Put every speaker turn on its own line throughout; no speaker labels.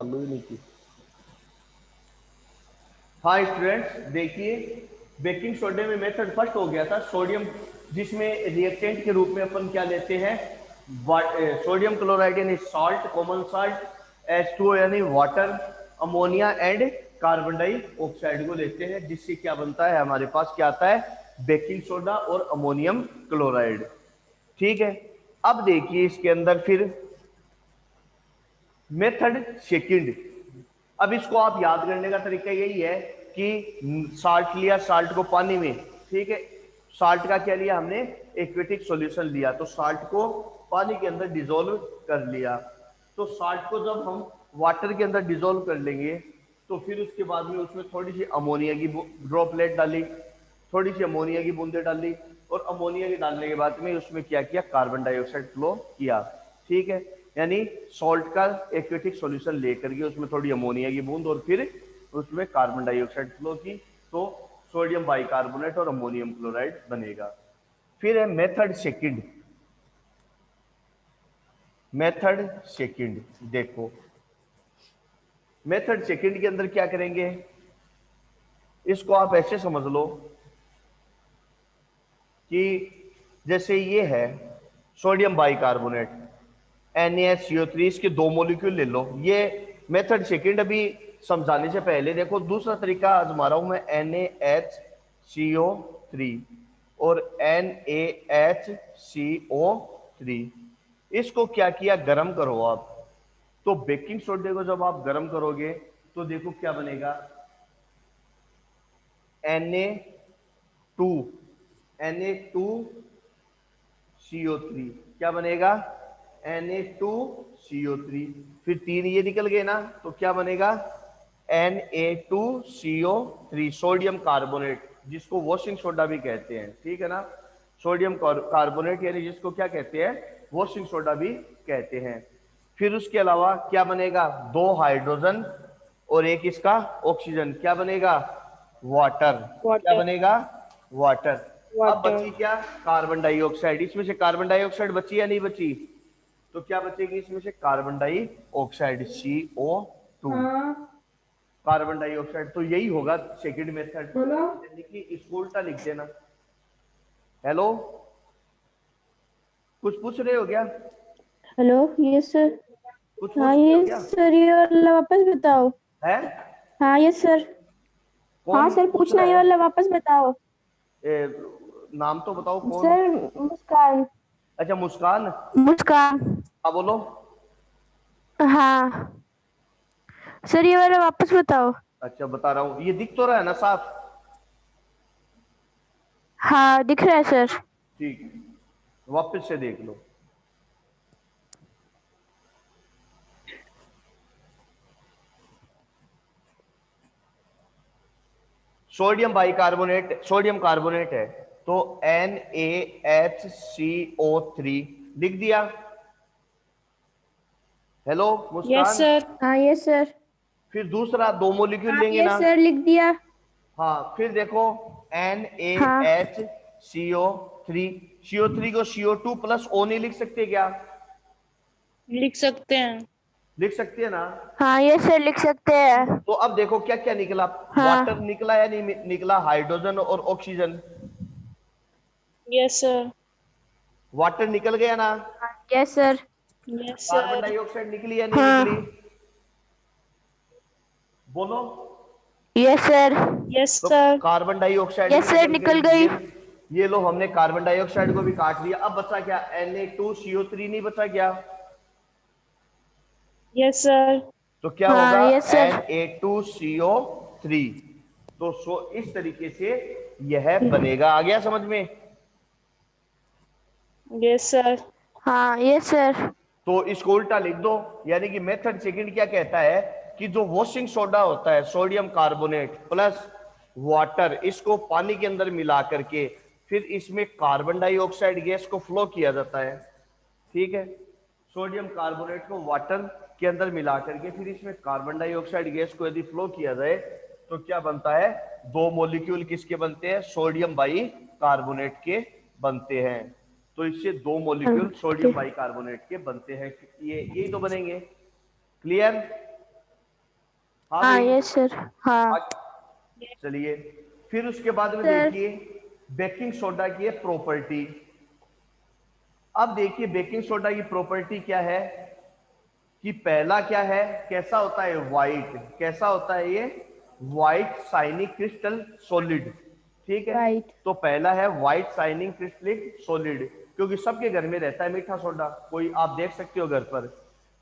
चालू ही नहीं की। हाँ स्टूडेंट्स देखिए, बेकिंग सोडे में मेथड फर्स्ट हो गया था सोडियम, जिसमें रिएक्टेंट के रूप में अपन क्या लेते हैं, सोडियम क्लोराइड यानी सॉल्ट, कॉमन सॉल्ट, H2O यानी water, ammonia and carbon dioxide को लेते हैं, जिससे क्या बनता है, हमारे पास क्या आता है, बेकिंग सोडा और अमोनियम क्लोराइड। ठीक है, अब देखिए इसके अंदर फिर मेथड सेकंड। अब इसको आप याद करने का तरीका यही है कि साल्ट लिया, साल्ट को पानी में, ठीक है, साल्ट का क्या लिया हमने, एक्वेटिक सॉल्यूशन लिया, तो साल्ट को पानी के अंदर डिजोल्व कर लिया। तो साल्ट को जब हम वाटर के अंदर डिजोल्व कर लेंगे, तो फिर उसके बाद में उसमें थोड़ी सी अमोनिया की ड्रॉपलेट डाली, थोड़ी सी अमोनिया की बूंदे डाली, और अमोनिया के डालने के बाद में उसमें क्या किया, कार्बन डाइऑक्साइड फ्लो किया। ठीक है, यानी सॉल्ट का एक्वेटिक सॉल्यूशन लेकर के उसमें थोड़ी अमोनिया की बूंद और फिर उसमें कार्बन डाइऑक्साइड फ्लो की, तो सोडियम बाइकार्बोनेट और अमोनियम क्लोराइड बनेगा। फिर है मेथड सेकंड। मेथड सेकंड देखो, मेथड सेकंड के अंदर क्या करेंगे, इसको आप ऐसे समझ लो कि जैसे ये है सोडियम बाइकार्बोनेट NaCO3, इसके दो मॉलिक्यूल ले लो। ये मेथड सेकंड अभी समझाने से पहले देखो दूसरा तरीका आजमा रहा हूं मैं, NaHCO3 और NaHCO3, इसको क्या किया, गर्म करो आप। तो बेकिंग सोडे को जब आप गर्म करोगे तो देखो क्या बनेगा, Na2, Na2CO3, क्या बनेगा, Na2CO3। फिर तीन ये निकल गए ना, तो क्या बनेगा, Na2CO3, सोडियम कार्बोनेट, जिसको वॉशिंग सोडा भी कहते हैं, ठीक है ना, सोडियम कार्बोनेट यानी जिसको क्या कहते हैं, वॉशिंग सोडा भी कहते हैं। फिर उसके अलावा क्या बनेगा, दो हाइड्रोजन और एक इसका ऑक्सीजन, क्या बनेगा, वाटर, क्या
वाटर।
बनेगा, वाटर। अब
वाटर।
बची क्या, कार्बन डाइऑक्साइड, इसमें से कार्बन डाइऑक्साइड बची या नहीं बची, तो क्या बचेगी इसमें से, कार्बन डाइऑक्साइड CO2,
हाँ
कार्बन डाइऑक्साइड। तो यही होगा सेकंड मेथड,
बोलो।
यानी कि इसको उल्टा लिख देना। हेलो, कुछ पूछ रहे हो क्या,
हेलो। Yes sir.
कुछ
हाँ
पूछ रहे हो
यस
क्या,
सर, ये वाला वापस बताओ।
है,
हाँ यस सर। हाँ
कौन
सर,
पूछ
पूछना
रहा
ये
है,
वाला वापस बताओ।
ए, नाम तो बताओ कौन।
सर मुस्कान।
अच्छा मुस्कान,
मुस्कान।
हाँ बोलो।
हाँ सर, ये वाला वापस बताओ।
अच्छा बता रहा हूँ, ये दिख तो रहा है ना साफ,
हाँ दिख रहा है सर।
ठीक है, वापस से देख लो। सोडियम बाइकार्बोनेट, सोडियम कार्बोनेट है, तो NaHCO3 लिख दिया। हेलो
यस
मुस्कान,
सर।
हाँ यस सर।
फिर दूसरा दो मॉलिक्यूल
हाँ
लेंगे ना,
यस सर, लिख दिया।
हाँ फिर देखो
हाँ
NaHCO3, CO3 को CO2 प्लस O नहीं लिख सकते क्या,
लिख सकते हैं।
लिख सकते हैं ना।
हाँ यस सर, लिख सकते हैं।
तो अब देखो क्या क्या निकला, वाटर
हाँ
निकला या नहीं निकला, हाइड्रोजन और ऑक्सीजन,
यस सर।
वाटर निकल गया ना,
yes sir.
Yes
carbon
sir.
Dioxide निकली या नहीं निकली,
हाँ
बोलो।
Yes sir.
यस
तो
सर।
कार्बन डाइऑक्साइड भी
यस सर,
निकल
निकल
गई,
गई।
ये लो हमने कार्बन डाइऑक्साइड को भी काट लिया। अब बचा क्या, Na2CO3 नहीं बचा क्या,
यस सर।
तो क्या
हाँ
होगा,
यस सर।
Na2CO3। तो इस तरीके से यह बनेगा, आ गया समझ में।
Yes sir.
हाँ यस सर।
तो इसको उल्टा लिख दो, यानी कि मेथड सेकंड क्या कहता है कि जो वॉशिंग सोडा होता है, सोडियम कार्बोनेट प्लस वाटर, इसको पानी के अंदर मिला करके फिर इसमें कार्बन डाइऑक्साइड गैस को फ्लो किया जाता है, ठीक है, सोडियम कार्बोनेट को वाटर के अंदर मिला करके फिर इसमें कार्बन डाइऑक्साइड गैस को यदि फ्लो किया जाए, तो क्या बनता है, दो मॉलिक्यूल किसके बनते हैं, सोडियम बाई कार्बोनेट के बनते हैं। तो इससे दो मॉलिक्यूल सोडियम बाइकार्बोनेट के बनते हैं, ये यही तो बनेंगे, क्लियर। हाँ
हाँ
भाई,
यस सर। हाँ
चलिए। फिर उसके बाद में
सर।
देखिए बेकिंग सोडा की प्रॉपर्टी। अब देखिए बेकिंग सोडा की प्रॉपर्टी क्या है कि पहला क्या है, कैसा होता है व्हाइट, कैसा होता है ये व्हाइट शाइनिंग क्रिस्टल सॉलिड। ठीक है,
राइट।
तो पहला है व्हाइट शाइनिंग क्रिस्टलिक सॉलिड, क्योंकि सबके घर में रहता है मीठा सोडा, कोई आप देख सकते हो घर पर।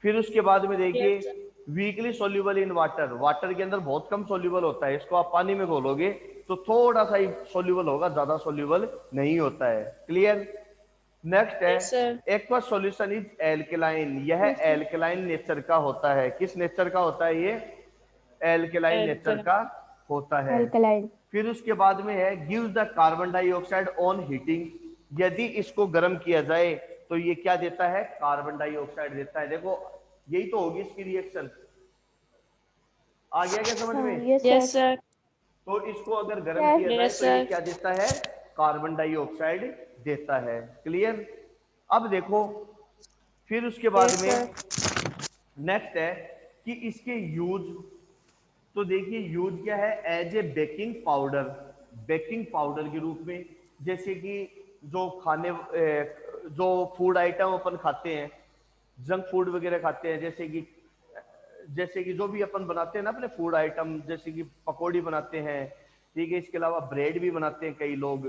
फिर उसके बाद में देखिए
Yes, sir.
Weekly soluble in water, water के अंदर बहुत कम सोल्यूबल होता है, इसको आप पानी में घोलोगे तो थोड़ा सा ही सोल्यूबल होगा, ज्यादा सोल्यूबल नहीं होता है। क्लियर। नेक्स्ट है
Yes, sir.
Aqueous solution is alkaline, यह
यस सर।
एल्कलाइन नेचर का होता है। किस नेचर का होता है ये, एल्कलाइन नेचर
Alkaline.
का होता है।
अल्कलाइन।
फिर उसके बाद में है give the carbon dioxide on heating, यदि इसको गर्म किया जाए तो ये क्या देता है, कार्बन डाइऑक्साइड देता है। देखो यही तो होगी इसकी रिएक्शन, आ गया क्या समझ
हाँ
में।
Yes
Yes,
sir.
sir.
तो इसको अगर गर्म
यस।
किया जाए
Yes,
तो ये
sir.
क्या देता है, कार्बन डाइऑक्साइड देता है। क्लियर। अब देखो फिर उसके बाद
Yes,
में
sir.
नेक्स्ट है कि इसके यूज, तो देखिए यूज क्या है, as a baking powder, baking powder के रूप में। जैसे कि जो जो फूड आइटम अपन खाते हैं, जंक फूड वगैरह खाते हैं, जैसे कि जो भी अपन बनाते हैं ना अपने फूड आइटम, जैसे कि पकौड़ी बनाते हैं, ठीक है, इसके अलावा ब्रेड भी बनाते हैं कई लोग,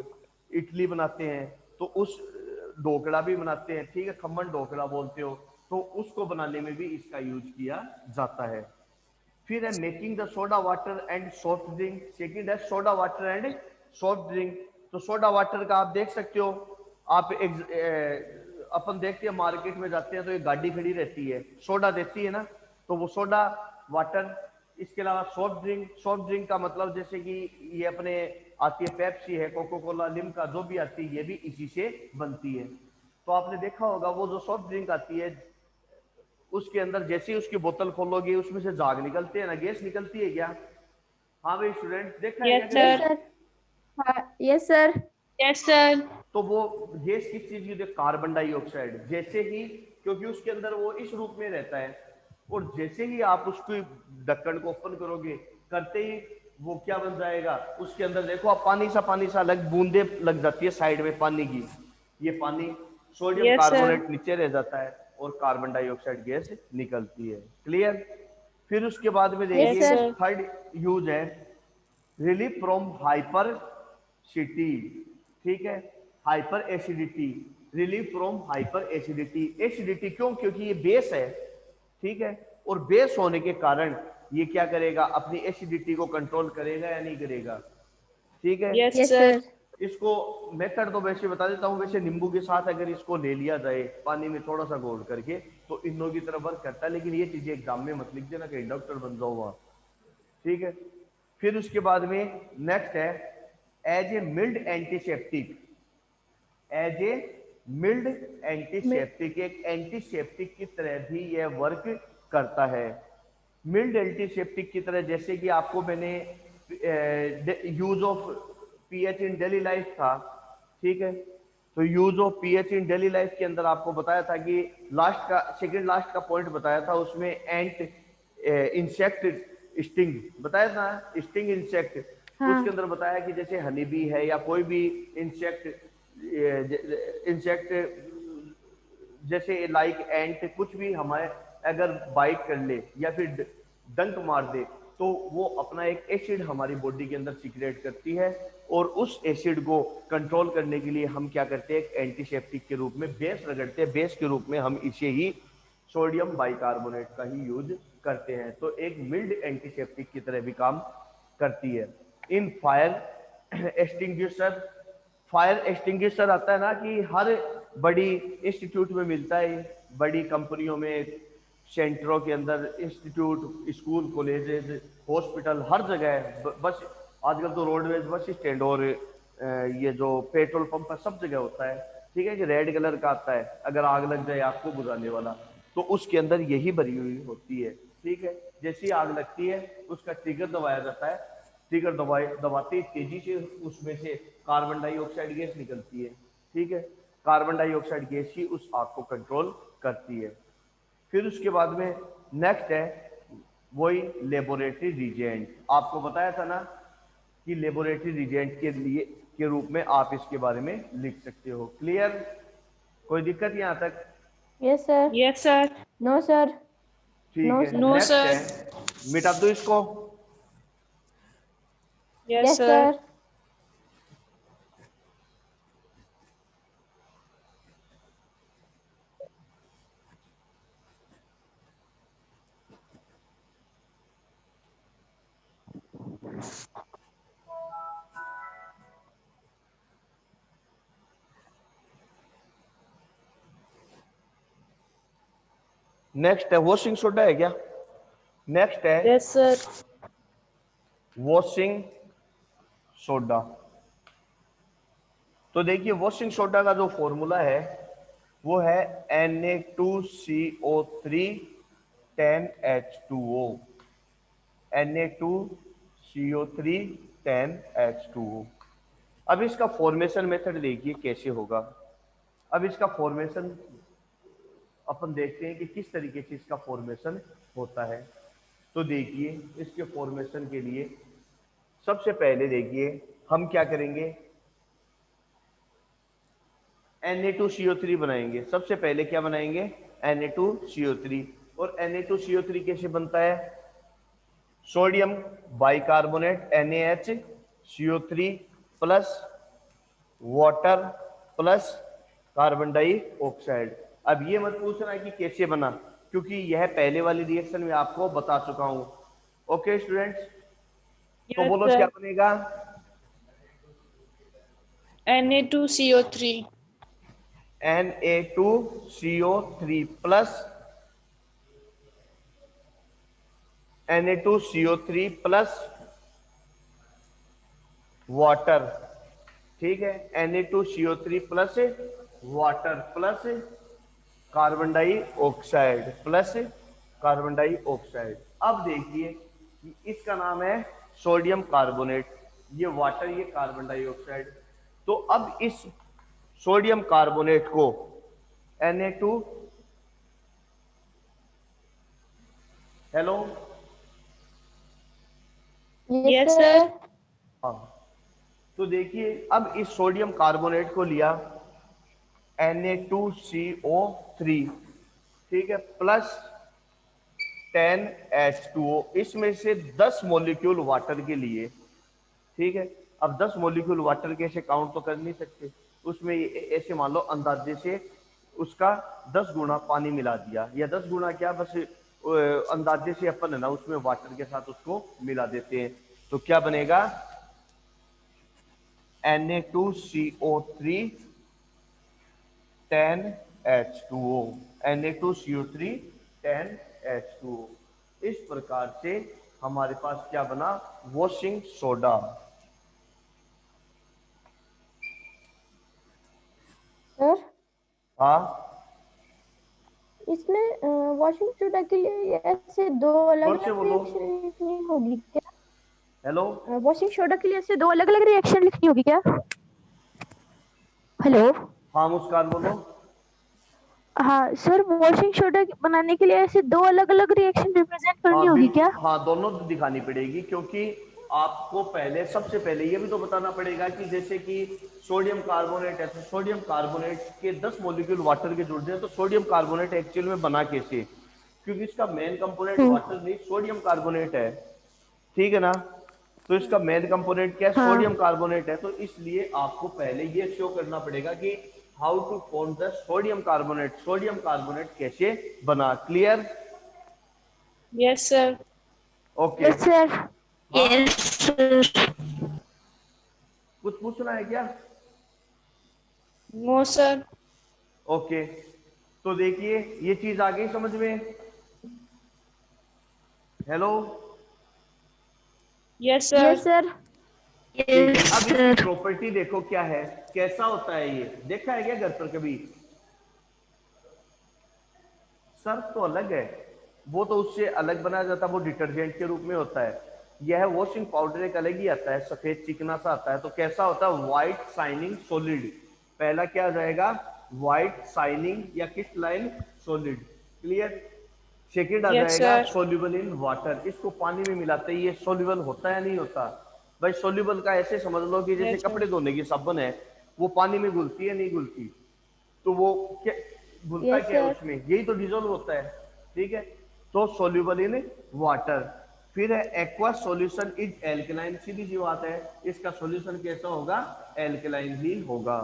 इडली बनाते हैं, तो उस ढोकला भी बनाते हैं, ठीक है, खमन ढोकला बोलते हो, तो उसको बनाने में भी इसका यूज किया जाता है। फिर है making the soda water and soft drink, second है soda water and soft drink. तो सोडा वाटर का आप देख सकते हो, आप अपन देखते हैं मार्केट में जाते हैं तो एक गाड़ी खड़ी रहती है, सोडा देती है ना, तो वो सोडा वाटर। इसके अलावा सॉफ्ट ड्रिंक, सॉफ्ट ड्रिंक का मतलब जैसे कि ये अपने आती है पेप्सी है, कोको कोला, लिम्का, जो भी आती है ये भी इसी से बनती है। तो आपने देखा होगा वो जो सॉफ्ट ड्रिंक आती है उसके अंदर जैसे ही उसकी बोतल खोलोगे उसमें से झाग निकलते हैं ना, गैस निकलती है क्या। हाँ भाई स्टूडेंट, देखा है क्या
Yes,
कभी।
Yes
sir.
सर। हाँ यस सर।
Yes, sir.
तो वो गैस किस चीज की, कार्बन डाइऑक्साइड। जैसे ही, क्योंकि उसके अंदर वो इस रूप में रहता है, और जैसे ही आप उसको ढक्कन को ओपन करोगे, करते ही वो क्या बन जाएगा, उसके अंदर देखो आप पानी सा लग बूंदे लग जाती है साइड में पानी की, ये पानी सोडियम
Yes, sir.
कार्बोनेट नीचे रह जाता है और कार्बन डाइऑक्साइड गैस निकलती है। क्लियर। फिर उसके बाद में
यस
Yes,
देखिए
सर।
sir.
थर्ड यूज है रिलीफ फ्रॉम हाइपर सिटी, ठीक है, hyper acidity, relief from hyper acidity. Acidity क्यों, क्योंकि ये बेस है, ठीक है, और बेस होने के कारण ये क्या करेगा, अपनी एसिडिटी को कंट्रोल करेगा या नहीं करेगा। ठीक है,
Yes,
यस
sir.
सर।
इसको मेथड तो वैसे बता देता हूँ, वैसे नींबू के साथ अगर इसको ले लिया जाए पानी में थोड़ा सा घोल करके तो इनो की तरह वर्क करता है, लेकिन ये चीजें एग्जाम में मत लिख देना कहीं डॉक्टर बन जाओ वहां। ठीक है। फिर उसके बाद में नेक्स्ट है as a mild antiseptic, as a mild antiseptic, एक एंटीसेप्टिक की तरह भी यह वर्क करता है। मिल्ड एंटीसेप्टिक की तरह, जैसे कि आपको मैंने use of pH in daily life था, ठीक है, तो use of pH in daily life के अंदर आपको बताया था कि लास्ट का सेकंड लास्ट का पॉइंट बताया था उसमें एंट इंसेक्ट स्टिंग बताया था, स्टिंग इंसेक्ट, उसके
हाँ
अंदर बताया कि जैसे हनी बी है या कोई भी इंसेक्ट, इंसेक्ट जैसे लाइक एंट, कुछ भी हमारे अगर बाइट कर ले या फिर डंक मार दे तो वो अपना एक एसिड हमारी बॉडी के अंदर सीक्रेट करती है, और उस एसिड को कंट्रोल करने के लिए हम क्या करते हैं, एक एंटीसेप्टिक के रूप में बेस रगड़ते हैं, बेस के रूप में हम इसे ही सोडियम बाइकार्बोनेट का ही यूज करते हैं। तो एक मिल्ड एंटीसेप्टिक की तरह भी काम करती है। In fire extinguisher, fire extinguisher आता है ना कि हर बड़ी इंस्टीट्यूट में मिलता है, बड़ी कंपनियों में, सेंटरों के अंदर, इंस्टीट्यूट, स्कूल, कॉलेजेस, हॉस्पिटल, हर जगह है। बस आजकल तो रोडवेज बस स्टैंड और ये जो पेट्रोल पंप है सब जगह होता है, ठीक है, कि रेड कलर का आता है अगर आग लग जाए आपको बुझाने वाला, तो उसके अंदर यही भरी हुई होती है। ठीक है, जैसी आग लगती है उसका ट्रिगर दबाया जाता है, ट्रिगर दबाते ही तेजी से उसमें से कार्बन डाइऑक्साइड गैस निकलती है। ठीक है, कार्बन डाइऑक्साइड गैस ही उस आग को कंट्रोल करती है। फिर उसके बाद में नेक्स्ट है वही लेबोरेटरी रिजेंट, आपको बताया था ना कि लेबोरेटरी रिजेंट के लिए के रूप में आप इसके बारे में लिख सकते हो। क्लियर? कोई दिक्कत यहाँ तक?
Yes, sir.
Yes, sir.
No, sir.
ठीक
No,
है,
sir.
No,
next
sir.
है, मिटा दो इसको।
Yes,
Yes,
sir.
sir.
Next है वॉशिंग सोडा है क्या? नेक्स्ट है
Yes, sir.
Washing soda. तो देखिए वॉशिंग सोडा का जो फॉर्मूला है वो है Na2CO3 10H2O। Na2CO3 10H2O। अब इसका फॉर्मेशन मेथड देखिए कैसे होगा। अब इसका फॉर्मेशन अपन देखते हैं कि किस तरीके से इसका फॉर्मेशन होता है। तो देखिए इसके फॉर्मेशन के लिए सबसे पहले देखिए हम क्या करेंगे, Na2CO3 बनाएंगे। सबसे पहले क्या बनाएंगे? Na2CO3। और Na2CO3 कैसे बनता है? Sodium bicarbonate NaHCO3 plus water plus carbon dioxide. अब ये मत पूछना कि कैसे बना, क्योंकि यह पहले वाली रिएक्शन में आपको बता चुका हूं। ओके स्टूडेंट्स, तो
Yes,
बोलो क्या
sir.
बनेगा?
Na2CO3.
Na2CO3 plus Na2CO3 plus water. ठीक है, Na2CO3 plus water plus carbon dioxide plus carbon dioxide. अब देखिए कि इसका नाम है सोडियम कार्बोनेट, ये वाटर ये कार्बन डाइऑक्साइड। तो अब इस सोडियम कार्बोनेट को Na2, hello,
Yes,
Yes,
sir.
sir.
हाँ, तो देखिए अब इस सोडियम कार्बोनेट को लिया Na2CO3, ठीक है, प्लस 10H2O। इसमें से 10 मॉलिक्यूल वाटर के लिए। ठीक है, अब 10 मॉलिक्यूल वाटर के ऐसे काउंट तो कर नहीं सकते, उसमें ऐसे मान लो अंदाजे से उसका 10 गुना पानी मिला दिया, या 10 गुना क्या, बस अंदाजे से अपन है ना उसमें वाटर के साथ उसको मिला देते हैं। तो क्या बनेगा? Na2CO3 10H2O, Na2CO3 10H2O। इस प्रकार से हमारे पास क्या बना? Washing soda.
Sir,
हाँ,
इसमें वॉशिंग सोडा के लिए ऐसे दो अलग
जोर से
अलग
बोलो।
रिएक्शन लिखनी होगी क्या?
हेलो,
वॉशिंग सोडा के लिए ऐसे दो अलग अलग रिएक्शन लिखनी होगी क्या? हेलो।
हाँ मुस्कान बोलो।
हाँ सर, वॉशिंग सोडा बनाने के लिए ऐसे दो अलग अलग रिएक्शन रिप्रेजेंट करनी
हाँ
होगी क्या?
हाँ, दोनों दिखानी पड़ेगी, क्योंकि आपको पहले सबसे पहले ये भी तो बताना पड़ेगा कि जैसे कि सोडियम कार्बोनेट है, तो सोडियम कार्बोनेट के 10 मॉलिक्यूल वाटर के जुड़ते हैं, तो सोडियम कार्बोनेट एक्चुअल में बना कैसे? क्योंकि इसका मेन कंपोनेंट वाटर नहीं, सोडियम कार्बोनेट है। ठीक है ना? तो इसका मेन कंपोनेंट क्या है? सोडियम
हाँ।
कार्बोनेट है। तो इसलिए आपको पहले ये शो करना पड़ेगा कि how to form the sodium carbonate, sodium carbonate कैसे बना। Clear?
Yes, sir.
Okay.
Yes sir.
हाँ,
Yes, sir.
कुछ पूछना है क्या?
No, sir.
ओके, तो देखिए ये चीज आ गई समझ में। Hello,
Yes, sir.
Yes sir.
ठीक है।
Yes,
अब इसकी
sir.
प्रॉपर्टी देखो क्या है, कैसा होता है ये, देखा है क्या घर पर कभी? सर्फ तो अलग है, वो तो उससे अलग बनाया जाता है, वो डिटर्जेंट के रूप में होता है। यह वॉशिंग पाउडर एक अलग ही आता है, सफेद चिकना सा आता है। तो कैसा होता है? White shining solid. पहला क्या आ जाएगा? व्हाइट शाइनिंग या क्रिस्टलाइन सॉलिड। क्लियर? सेकंड आ
Yes,
जाएगा
sir.
सोल्यूबल इन वाटर, इसको पानी में मिलाते ही ये सोल्यूबल होता है या नहीं होता? भाई सोल्यूबल का ऐसे समझ लो कि जैसे
Yes, sir.
कपड़े धोने की साबुन है, वो पानी में घुलती है नहीं घुलती? तो वो क्या घुलता
यस
क्या है
सर।
उसमें, यही तो डिजोल्व होता है। ठीक है, तो सोल्यूबल इन वाटर। फिर है एक्वा सॉल्यूशन इज एल्कलाइन, सीधी सी बात है, इसका सॉल्यूशन कैसा होगा? एल्कलाइन ही होगा।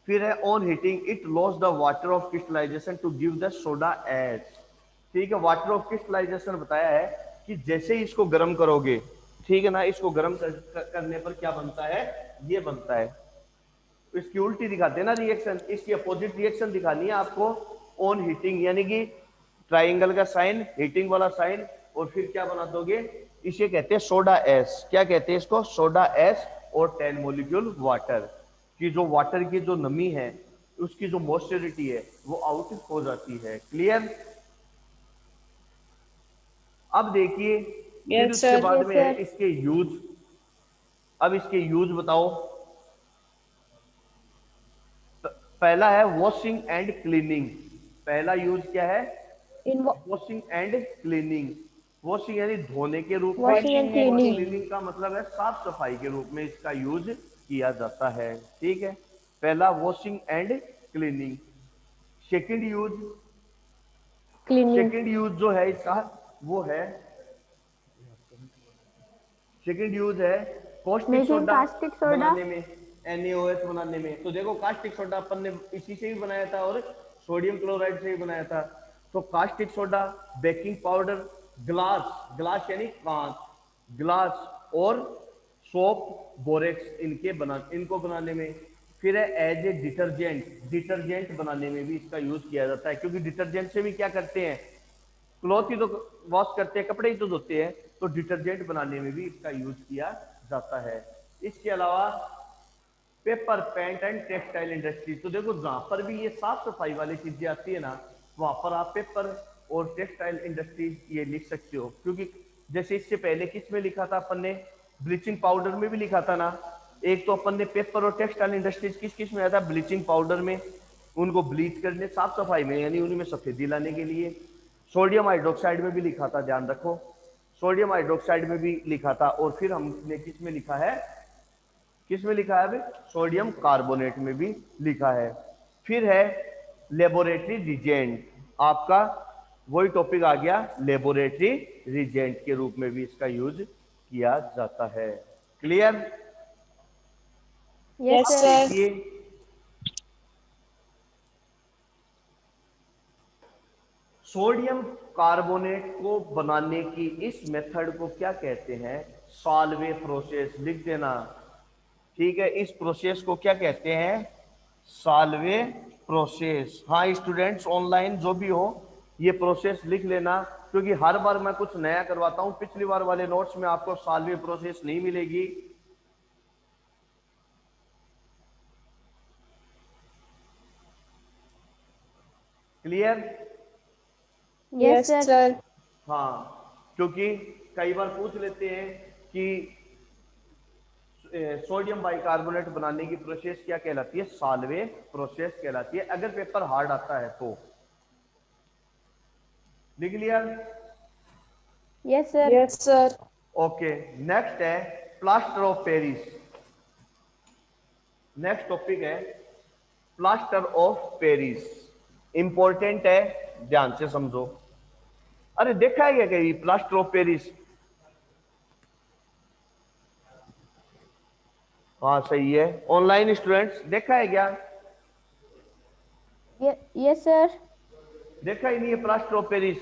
फिर है on heating it loss the water of crystallization to give the soda ash. ठीक है, वाटर ऑफ क्रिस्टलाइजेशन बताया है कि जैसे ही इसको गर्म करोगे, ठीक है ना, इसको गर्म करने पर क्या बनता है? ये बनता है। तो इसकी उल्टी दिखाते हैं ना रिएक्शन, इसकी अपोजिट रिएक्शन दिखानी है आपको। ऑन हीटिंग यानी कि ट्राइंगल का साइन, हीटिंग वाला साइन, और फिर क्या बना दोगे? इसे कहते हैं सोडा एस। क्या कहते हैं इसको? Soda S. और 10 मोलिक्यूल वाटर की जो वाटर की जो नमी है, उसकी जो मॉइस्चरिटी है वो आउट हो जाती है। क्लियर? अब देखिए, फिर
Yes,
उसके
sir.
बाद
यस
में है
सर।
इसके यूज। अब इसके यूज बताओ। पहला है वॉशिंग एंड क्लीनिंग। पहला यूज क्या है?
इन
वॉशिंग एंड क्लीनिंग। वॉशिंग यानी धोने के रूप में,
वॉशिंग एंड
Washing and
और
क्लीनिंग।
cleaning.
क्लीनिंग का मतलब है साफ सफाई के रूप में इसका यूज किया जाता है। ठीक है, पहला washing and cleaning. Second use,
cleaning.
Second use जो है इसका, वो है, सेकंड यूज है caustic
making
soda
caustic soda.
बनाने में, NaOH बनाने में। तो देखो कास्टिक सोडा अपन ने इसी से भी बनाया था और सोडियम क्लोराइड से भी बनाया था। तो caustic soda, baking powder, glass, glass यानी कांच, ग्लास, और सोप, बोरेक्स, इनको बनाने में। फिर है एज ए डिटर्जेंट, डिटर्जेंट बनाने में भी इसका यूज किया जाता है, क्योंकि डिटर्जेंट से भी क्या करते हैं? क्लॉथ ही तो वॉश करते हैं, कपड़े ही तो धोते हैं। तो डिटर्जेंट बनाने में भी इसका यूज किया जाता है। इसके अलावा paper, paint and textile industry. तो देखो जहां पर भी ये साफ सफाई वाली चीजें आती है ना, वहां पर आप पेपर और टेक्सटाइल इंडस्ट्री ये लिख सकते हो। क्योंकि जैसे इससे पहले किस में लिखा था अपन ने? ब्लीचिंग पाउडर में भी लिखा था ना। एक तो अपन ने पेपर और टेक्सटाइल इंडस्ट्रीज किस किस में आया था? ब्लीचिंग पाउडर में, उनको ब्लीच करने, साफ सफाई में, यानी उनमें सफेदी लाने के लिए। सोडियम हाइड्रोक्साइड में भी लिखा था, ध्यान रखो, सोडियम हाइड्रोक्साइड में भी लिखा था। और फिर हमने किस में लिखा है? किस में लिखा है अभी? सोडियम कार्बोनेट में भी लिखा है। फिर है लेबोरेटरी रिजेंट, आपका वही टॉपिक आ गया, लेबोरेटरी रिजेंट के रूप में भी इसका यूज किया जाता है। क्लियर?
यस
Yes,
अब
सर।
sir.
देखिए, सोडियम कार्बोनेट को बनाने की इस मेथड को क्या कहते हैं? Solvay process. लिख देना। ठीक है, इस प्रोसेस को क्या कहते हैं? Solvay process. हाँ स्टूडेंट्स, ऑनलाइन जो भी हो, ये प्रोसेस लिख लेना, क्योंकि हर बार मैं कुछ नया करवाता हूं। पिछली बार वाले नोट्स में आपको सॉल्वे प्रोसेस नहीं मिलेगी। Clear?
Yes
Yes,
sir.
sir.
हाँ, क्योंकि कई बार पूछ लेते हैं कि सोडियम बाइकार्बोनेट बनाने की प्रोसेस क्या कहलाती है? सॉल्वे प्रोसेस कहलाती है, अगर पेपर हार्ड आता है तो। लिख लिया?
Yes sir.
Yes, sir.
Okay, next है plaster of Paris. Next topic है प्लास्टर ऑफ पेरिस। इंपॉर्टेंट है, ध्यान से समझो। अरे देखा है क्या कहीं प्लास्टर ऑफ पेरिस? हाँ सही है, ऑनलाइन स्टूडेंट्स देखा है क्या?
Yes sir.
देखा ही नहीं है plaster of Paris?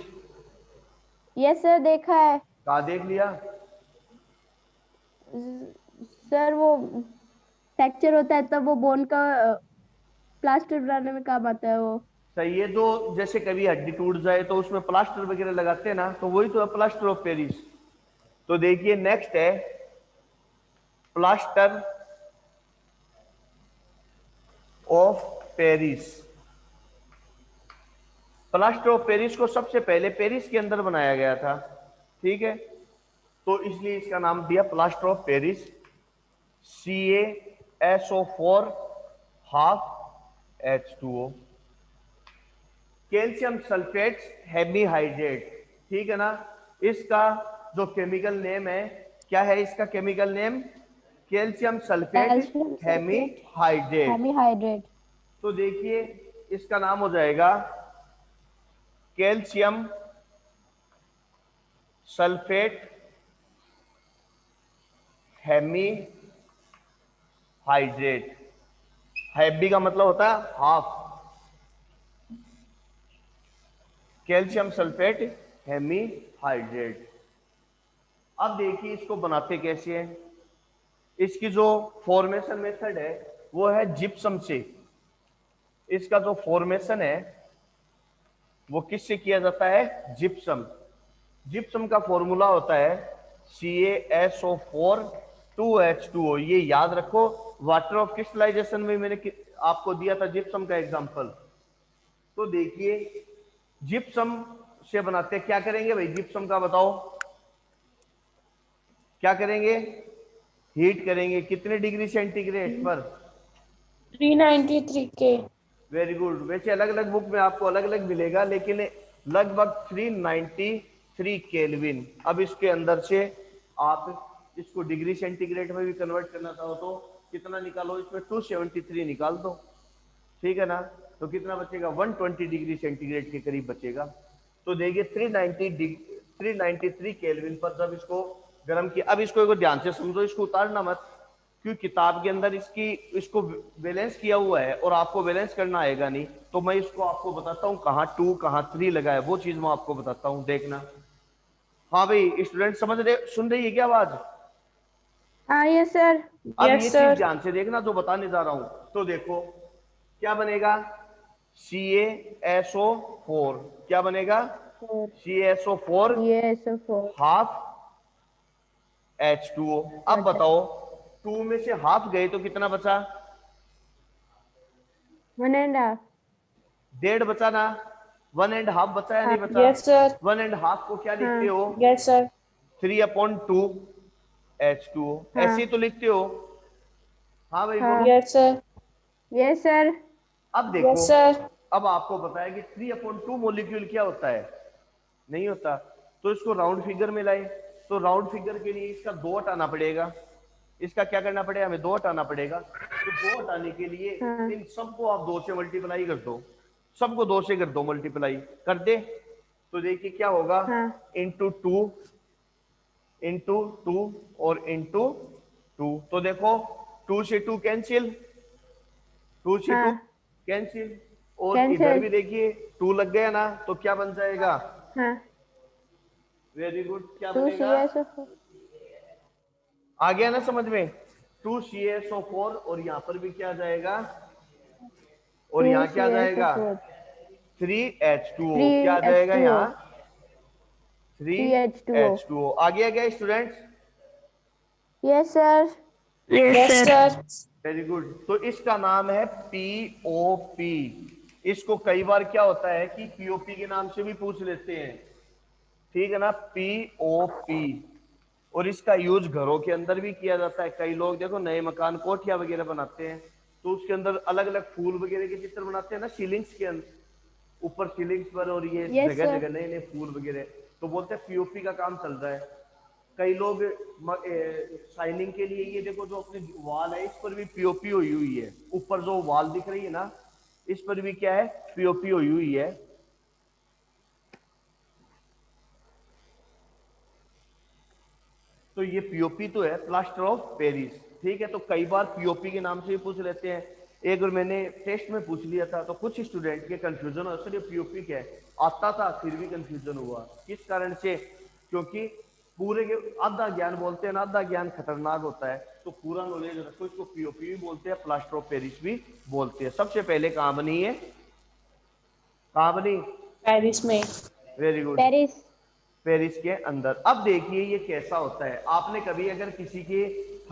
Yes sir, देखा है।
कहा देख लिया?
सर वो फ्रैक्चर होता है तब वो बोन का प्लास्टर बनाने में काम आता है वो।
सही है, जो जैसे कभी हड्डी टूट जाए तो उसमें प्लास्टर वगैरह लगाते हैं ना, तो वही तो है प्लास्टर ऑफ पेरिस। तो देखिए नेक्स्ट है plaster of Paris. Plaster of Paris को सबसे पहले पेरिस के अंदर बनाया गया था। ठीक है, तो इसलिए इसका नाम दिया plaster of Paris. CaSO4 half H2O। Calcium sulphate hemihydrate, ठीक है ना। इसका जो केमिकल नेम है, क्या है इसका chemical name? Calcium sulphate
calcium sulphate
hemihydrate.
Hemihydrate.
तो देखिए इसका नाम हो जाएगा कैल्शियम सल्फेट हेमीहाइड्रेट। हैबी का मतलब होता है हाफ, कैल्शियम सल्फेट हेमीहाइड्रेट। अब देखिए इसको बनाते कैसे हैं। इसकी जो फॉर्मेशन मेथड है वो है जिप्सम से। इसका जो फॉर्मेशन है वो किससे किया जाता है? जिप्सम। जिप्सम का फॉर्मूला होता है CaSO4 2H2O। ये याद रखो, वाटर ऑफ क्रिस्टलाइजेशन में मैंने आपको दिया था जिप्सम का एग्जांपल। तो देखिए जिप्सम से बनाते क्या करेंगे भाई? जिप्सम का बताओ क्या करेंगे? हीट करेंगे कितने डिग्री सेंटीग्रेड पर?
393K।
Very good. वैसे अलग अलग बुक में आपको अलग अलग मिलेगा, लेकिन लगभग 393 केल्विन। अब इसके अंदर से आप इसको डिग्री सेंटीग्रेड में भी कन्वर्ट करना चाहो तो कितना निकालो, इसमें 273 निकाल दो, ठीक है ना। तो कितना बचेगा? 120 डिग्री सेंटीग्रेड के करीब बचेगा। तो देखिए 393 केल्विन पर जब इसको गर्म किया। अब इसको एक ध्यान से समझो, इसको उतारना मत, क्योंकि किताब के अंदर इसको बैलेंस किया हुआ है और आपको बैलेंस करना आएगा नहीं। तो मैं इसको आपको बताता हूँ कहाँ 2 कहाँ 3 लगा है, वो चीज मैं आपको बताता हूँ, देखना। हाँ भाई स्टूडेंट समझ रहे, सुन रही है क्या आवाज?
हाँ यस सर।
अब
यस
ये चीज
सर।
ध्यान से देखना जो बताने जा रहा हूं। तो देखो क्या बनेगा? CaSO4 क्या बनेगा? CaSO4
CaSO4।
Half H2O। अब
अच्छा।
बताओ 2 में से हाफ गए तो कितना बचा?
1.5।
डेढ़ बचा ना? 1.5 बचा या
हाँ।
नहीं बचा?
Yes sir.
1.5 को क्या लिखते
हाँ।
हो?
Yes sir.
3/2 H2O, ऐसे ही
हाँ।
तो लिखते हो। हाँ भाई
हाँ।
बोलो।
Yes sir.
Yes sir.
अब देखो,
यस सर।
अब आपको बताया कि 3/2 मॉलिक्यूल क्या होता है? नहीं होता। तो इसको राउंड फिगर में लाए, तो राउंड फिगर के लिए इसका 2 हटाना पड़ेगा। इसका क्या करना पड़ेगा? हमें 2 हटाना पड़ेगा। तो 2 हटाने के लिए
हाँ।
इन सबको आप 2 से मल्टीप्लाई कर दो, सबको 2 से कर दो, मल्टीप्लाई कर दे। तो देखिए क्या होगा?
हाँ।
इंटू टू, इंटू टू और इंटू टू। तो देखो 2 से 2 कैंसिल, 2 से 2
हाँ।
कैंसिल, और इधर
कैंसिल।
भी देखिए 2 लग गया ना, तो क्या बन जाएगा?
हाँ।
Very good. क्या
2
बनेगा?
CaSO4।
आ गया ना समझ में? 2CaSO4 और यहां पर भी क्या आ जाएगा? और
2
यहाँ क्या आ जाएगा?
CaSO4।
3H2O। क्या आ जाएगा
3H2O।
यहाँ?
3H2O।3H2O।
आ गया क्या students?
Yes sir.
Yes sir.
Very good. तो इसका नाम है POP। इसको कई बार क्या होता है कि POP के नाम से भी पूछ लेते हैं, ठीक है ना, POP। और इसका यूज घरों के अंदर भी किया जाता है। कई लोग देखो नए मकान कोठिया वगैरह बनाते हैं, तो उसके अंदर अलग अलग फूल वगैरह के चित्र बनाते हैं ना, सीलिंग्स के अंदर, ऊपर सीलिंग्स पर, और ये
यस
जगह
सर।
जगह नए नए फूल वगैरह, तो बोलते हैं POP का काम चल रहा है। कई लोग शाइनिंग के लिए, ये देखो जो अपनी वॉल है इस पर भी POP हुई हुई है, ऊपर जो वॉल दिख रही है ना, इस पर भी क्या है? POP हुई हुई है। तो ये POP तो है, प्लास्टर ऑफ पेरिस, ठीक है। तो कई बार POP के नाम से भी पूछ लेते हैं। एक बार मैंने टेस्ट में पूछ लिया था, तो कुछ स्टूडेंट के कंफ्यूजन हो, सर ये POP क्या है? आता था फिर भी कंफ्यूजन हुआ, किस कारण से? क्योंकि पूरे के आधा ज्ञान बोलते हैं ना, आधा ज्ञान खतरनाक होता है। तो पूरा नॉलेज रखो, इसको POP भी बोलते हैं, प्लास्टर ऑफ पेरिस भी बोलते हैं। सबसे पहले कहाँ बनी है? कहाँ बनी?
पेरिस में।
Very good,
Paris.
पेरिस के अंदर। अब देखिए ये कैसा होता है। आपने कभी अगर किसी की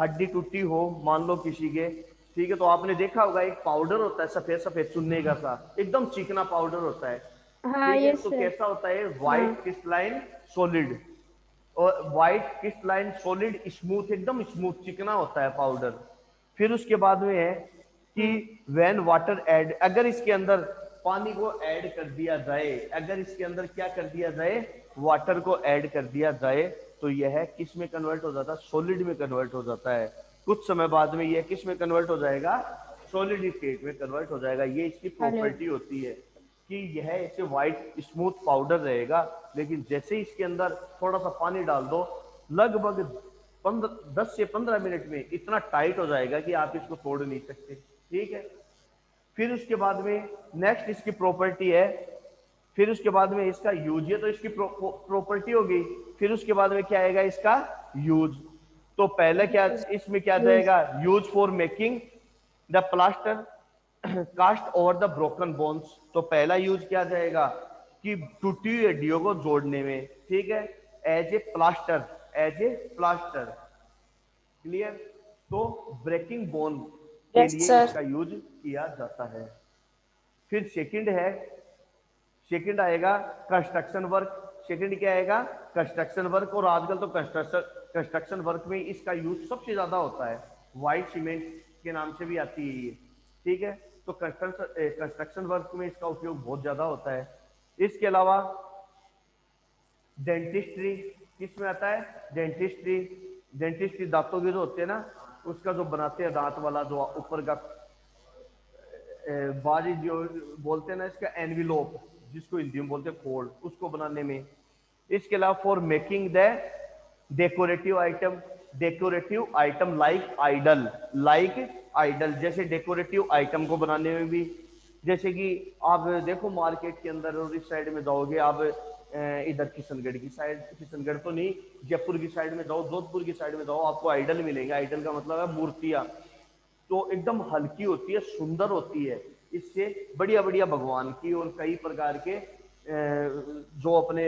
हड्डी टूटी हो, मान लो किसी के, ठीक है, तो आपने देखा होगा एक पाउडर होता है सफेद सफेद चुनने का सा, एकदम चिकना पाउडर होता है,
हाँ
ठीक है।
यस
तो
सर।
कैसा होता है?
हाँ।
व्हाइट क्रिस्टलाइन सॉलिड, और व्हाइट क्रिस्टलाइन सॉलिड स्मूथ, एकदम स्मूथ चिकना होता है पाउडर। फिर उसके बाद में है कि
हाँ।
व्हेन वाटर ऐड, अगर इसके अंदर पानी को ऐड कर दिया जाए, अगर इसके अंदर क्या कर दिया जाए? वाटर को ऐड कर दिया जाए तो यह किस में कन्वर्ट हो जाता है, सॉलिड में कन्वर्ट हो जाता है। कुछ समय बाद में यह किस में कन्वर्ट हो जाएगा, सॉलिड स्टेट में कन्वर्ट हो जाएगा। ये इसकी प्रॉपर्टी होती है कि यह ऐसे व्हाइट स्मूथ पाउडर रहेगा, लेकिन जैसे ही इसके अंदर थोड़ा सा पानी डाल दो, लगभग 10 से 15 मिनट में इतना टाइट हो जाएगा कि आप इसको तोड़ नहीं सकते। ठीक है, फिर उसके बाद में नेक्स्ट इसकी प्रॉपर्टी है, फिर उसके बाद में इसका यूज, ये तो इसकी प्रॉपर्टी हो गई। फिर उसके बाद में क्या आएगा, इसका यूज। तो पहले क्या इसमें क्या जाएगा, use for making the plaster cast over the broken bones. तो पहला यूज क्या जाएगा कि टूटी हुई हड्डियों को जोड़ने में। ठीक है, as a plaster, as a plaster. Clear. तो ब्रेकिंग बोन के
Yes,
लिए
sir.
इसका यूज किया जाता है। फिर सेकंड है, सेकंड आएगा कंस्ट्रक्शन वर्क। सेकंड क्या आएगा, कंस्ट्रक्शन वर्क। और आजकल तो कंस्ट्रक्शन वर्क में इसका यूज सबसे ज्यादा होता है, व्हाइट सीमेंट के नाम से भी आती है ये। ठीक है, तो कंस्ट्रक्शन वर्क में इसका उपयोग बहुत ज्यादा होता है। इसके अलावा डेंटिस्ट्री किस में आता है, डेंटिस्ट्री। डेंटिस्ट्री दांतों के जो होते हैं ना, उसका जो बनाते हैं दांत वाला जो ऊपर का बारी जो बोलते हैं ना, इसका एनविलोप, जिसको हिंदी में बोलते हैं खोल, उसको बनाने में। इसके अलावा for making the decorative item, decorative item like idol, like idol, जैसे डेकोरेटिव आइटम को बनाने में भी। जैसे कि आप देखो मार्केट के अंदर और इस साइड में जाओगे आप, इधर किशनगढ़ की साइड, किशनगढ़ तो नहीं, जयपुर की साइड में जाओ, जोधपुर की साइड में जाओ, आपको आइडल मिलेंगे। आइडल का मतलब है मूर्तियां। तो एकदम हल्की होती है, सुंदर होती है, इससे बढ़िया बढ़िया भगवान की और कई प्रकार के जो अपने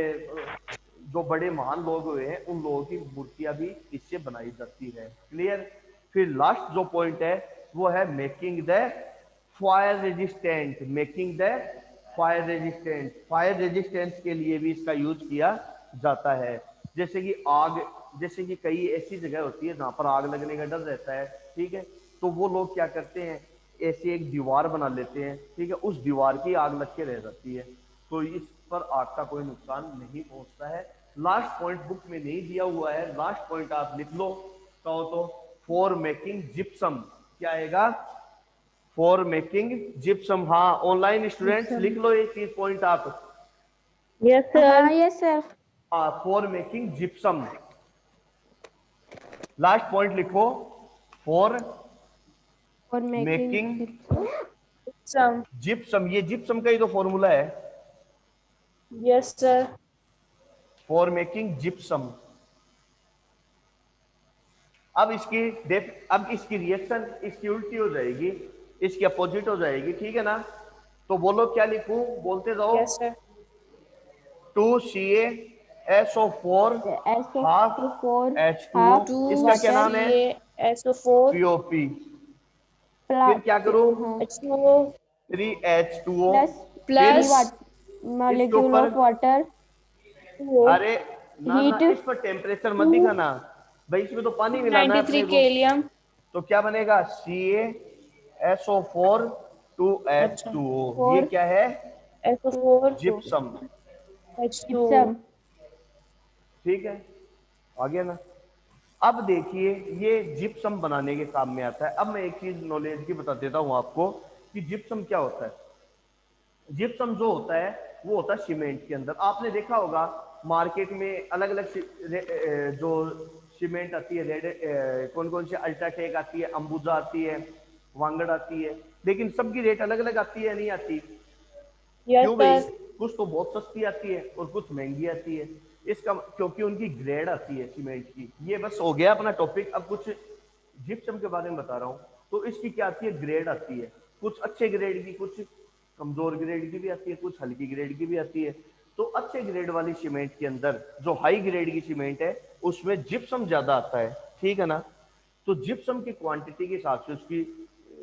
जो बड़े महान लोग हुए हैं उन लोगों की मूर्तियां भी इससे बनाई जाती है। क्लियर। फिर लास्ट जो पॉइंट है वो है making the fire resistant, making the fire resistant. Fire resistance के लिए भी इसका यूज किया जाता है। जैसे कि आग, जैसे कि कई ऐसी जगह होती है जहां पर आग लगने का डर रहता है। ठीक है, तो वो लोग क्या करते हैं, ऐसी एक दीवार बना लेते हैं। ठीक है, उस दीवार की आग लग के रह जाती है, तो इस पर आग का कोई नुकसान नहीं पहुंचता है। लास्ट पॉइंट बुक में नहीं दिया हुआ है, लास्ट पॉइंट आप लिख लो कहो तो, फॉर मेकिंग जिप्सम। क्या आएगा, फॉर मेकिंग जिप्सम। हाँ, ऑनलाइन स्टूडेंट्स लिख लो ये चीज पॉइंट आप।
Yes, sir.
हाँ yes sir.
For making gypsum. Last point लिखो, फॉर
और
मेकिंग
Some.
जिप्सम। ये जिप्सम का ही तो फॉर्मूला है,
Yes, sir.
For making gypsum. अब इसकी रिएक्शन इसकी उल्टी हो जाएगी, इसकी अपोजिट हो जाएगी। ठीक है ना, तो बोलो क्या लिखूं, बोलते जाओ।
Yes, sir.
2CaSO4
SO
half
4
H2O।
Half
इसका क्या नाम है,
CaSO4
POP। फिर क्या करूं,
H2O
3H2O।
प्लस
फिर
plus
इसके
मॉलिक्यूल
ऊपर,
ऑफ वाटर
अरे ना ना,
हीट
इस पर टेम्परेचर मत दिखाना भाई, इसमें तो पानी मिलाना है
93
अपने को।
kalium.
तो क्या बनेगा, CaSO4
अच्छा
2H2O। ये
4
क्या है,
SO4
जिप्सम।
H2O.
जिप्सम।
ठीक है, आ गया ना। अब देखिए ये जिप्सम बनाने के काम में आता है। अब मैं एक चीज नॉलेज की बता देता हूं आपको कि जिप्सम क्या होता है। जिप्सम जो होता है वो होता है सीमेंट के अंदर। आपने देखा होगा मार्केट में अलग अलग जो सीमेंट आती है, रेड कौन कौन सी, अल्ट्राटेक आती है, अंबुजा आती है, वांगड़ आती है, लेकिन सबकी रेट अलग अलग आती है, नहीं आती?
Yes,
क्यों भाई,
sir.
कुछ तो बहुत सस्ती आती है और कुछ महंगी आती है। इसका क्योंकि उनकी ग्रेड आती है सीमेंट की। ये बस हो गया अपना टॉपिक। अब कुछ जिप्सम के बारे में बता रहा हूँ। तो इसकी क्या आती है, ग्रेड आती है, कुछ अच्छे ग्रेड की, कुछ कमजोर ग्रेड की भी आती है, कुछ हल्की ग्रेड की भी आती है। तो अच्छे ग्रेड वाली सीमेंट के अंदर जो हाई ग्रेड की सीमेंट है उसमें जिप्सम ज्यादा आता है। ठीक है ना, तो जिप्सम की क्वांटिटी के हिसाब से उसकी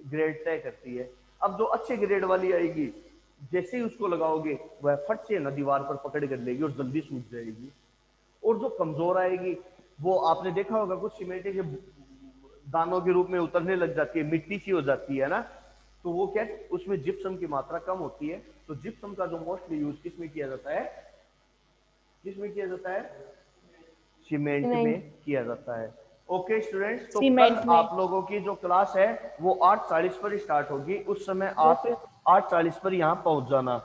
ग्रेड तय करती है। अब जो अच्छे ग्रेड वाली आएगी, जैसे ही उसको लगाओगे वह फट से ना दीवार पर पकड़ कर लेगी और जल्दी सूख जाएगी। और जो कमजोर आएगी, वो आपने देखा होगा कुछ सीमेंट के दानों के रूप में उतरने लग जाती है, मिट्टी सी हो जाती है ना, तो वो क्या, उसमें जिप्सम की मात्रा कम होती है। तो जिप्सम का जो मोस्टली यूज किसमें किया जाता है, किसमें किया जाता है? Cement
cement.
में किया जाता है। ओके स्टूडेंट्स, तो
सीमेंट
कल
में।
आप लोगों की जो क्लास है वो 8:40 पर स्टार्ट होगी। उस समय आप 8:40 पर यहाँ पहुंच जाना।